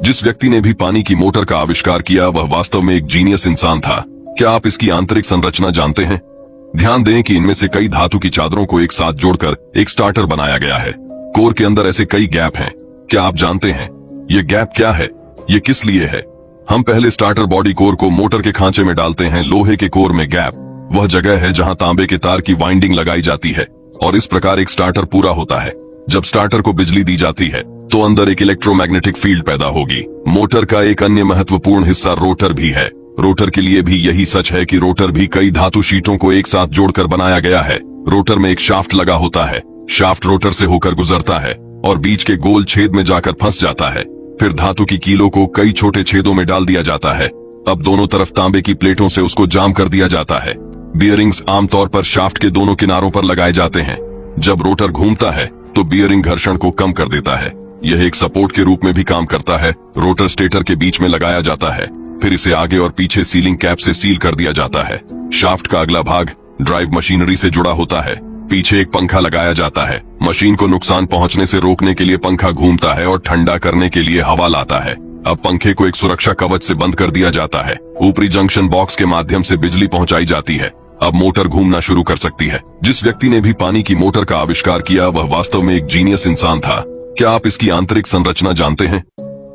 जिस व्यक्ति ने भी पानी की मोटर का आविष्कार किया वह वास्तव में एक जीनियस इंसान था। क्या आप इसकी आंतरिक संरचना जानते हैं? ध्यान दें कि इनमें से कई धातु की चादरों को एक साथ जोड़कर एक स्टार्टर बनाया गया है। कोर के अंदर ऐसे कई गैप हैं। क्या आप जानते हैं ये गैप क्या है, ये किस लिए है? हम पहले स्टार्टर बॉडी कोर को मोटर के खांचे में डालते हैं। लोहे के कोर में गैप वह जगह है जहां तांबे के तार की वाइंडिंग लगाई जाती है और इस प्रकार एक स्टार्टर पूरा होता है। जब स्टार्टर को बिजली दी जाती है तो अंदर एक इलेक्ट्रोमैग्नेटिक फील्ड पैदा होगी। मोटर का एक अन्य महत्वपूर्ण हिस्सा रोटर भी है। रोटर के लिए भी यही सच है कि रोटर भी कई धातु शीटों को एक साथ जोड़कर बनाया गया है। रोटर में एक शाफ्ट लगा होता है। शाफ्ट रोटर से होकर गुजरता है और बीच के गोल छेद में जाकर फंस जाता है। फिर धातु की कीलों को कई छोटे छेदों में डाल दिया जाता है। अब दोनों तरफ तांबे की प्लेटों से उसको जाम कर दिया जाता है। बियरिंग्स आमतौर पर शाफ्ट के दोनों किनारों पर लगाए जाते हैं। जब रोटर घूमता है तो बियरिंग घर्षण को कम कर देता है। यह एक सपोर्ट के रूप में भी काम करता है। रोटर स्टेटर के बीच में लगाया जाता है, फिर इसे आगे और पीछे सीलिंग कैप से सील कर दिया जाता है। शाफ्ट का अगला भाग ड्राइव मशीनरी से जुड़ा होता है। पीछे एक पंखा लगाया जाता है। मशीन को नुकसान पहुंचने से रोकने के लिए पंखा घूमता है और ठंडा करने के लिए हवा लाता है। अब पंखे को एक सुरक्षा कवच से बंद कर दिया जाता है। ऊपरी जंक्शन बॉक्स के माध्यम से बिजली पहुंचाई जाती है। अब मोटर घूमना शुरू कर सकती है। जिस व्यक्ति ने भी पानी की मोटर का आविष्कार किया वह वास्तव में एक जीनियस इंसान था। क्या आप इसकी आंतरिक संरचना जानते हैं?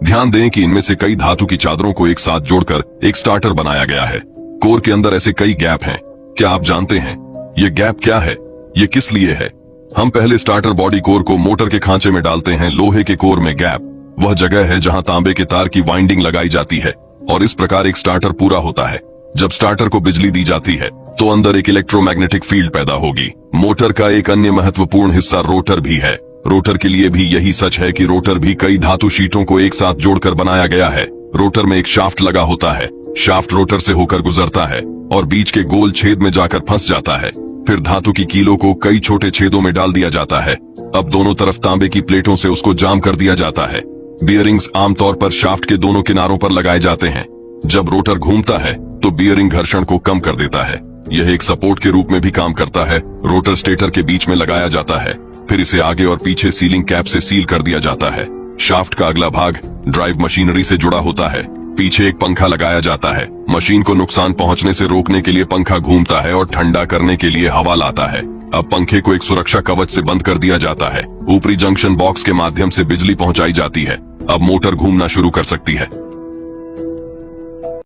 ध्यान दें कि इनमें से कई धातु की चादरों को एक साथ जोड़कर एक स्टार्टर बनाया गया है। कोर के अंदर ऐसे कई गैप हैं। क्या आप जानते हैं ये गैप क्या है, ये किस लिए है? हम पहले स्टार्टर बॉडी कोर को मोटर के खांचे में डालते हैं। लोहे के कोर में गैप वह जगह है जहां तांबे के तार की वाइंडिंग लगाई जाती है और इस प्रकार एक स्टार्टर पूरा होता है। जब स्टार्टर को बिजली दी जाती है तो अंदर एक इलेक्ट्रोमैग्नेटिक फील्ड पैदा होगी। मोटर का एक अन्य महत्वपूर्ण हिस्सा रोटर भी है। रोटर के लिए भी यही सच है कि रोटर भी कई धातु शीटों को एक साथ जोड़कर बनाया गया है। रोटर में एक शाफ्ट लगा होता है। शाफ्ट रोटर से होकर गुजरता है और बीच के गोल छेद में जाकर फंस जाता है। फिर धातु की कीलों को कई छोटे छेदों में डाल दिया जाता है। अब दोनों तरफ तांबे की प्लेटों से उसको जाम कर दिया जाता है। बियरिंग्स आमतौर पर शाफ्ट के दोनों किनारों पर लगाए जाते हैं। जब रोटर घूमता है तो बियरिंग घर्षण को कम कर देता है। यह एक सपोर्ट के रूप में भी काम करता है। रोटर स्टेटर के बीच में लगाया जाता है, फिर इसे आगे और पीछे सीलिंग कैप से सील कर दिया जाता है। शाफ्ट का अगला भाग ड्राइव मशीनरी से जुड़ा होता है। पीछे एक पंखा लगाया जाता है। मशीन को नुकसान पहुंचने से रोकने के लिए पंखा घूमता है और ठंडा करने के लिए हवा लाता है। अब पंखे को एक सुरक्षा कवच से बंद कर दिया जाता है। ऊपरी जंक्शन बॉक्स के माध्यम से बिजली पहुंचाई जाती है। अब मोटर घूमना शुरू कर सकती है।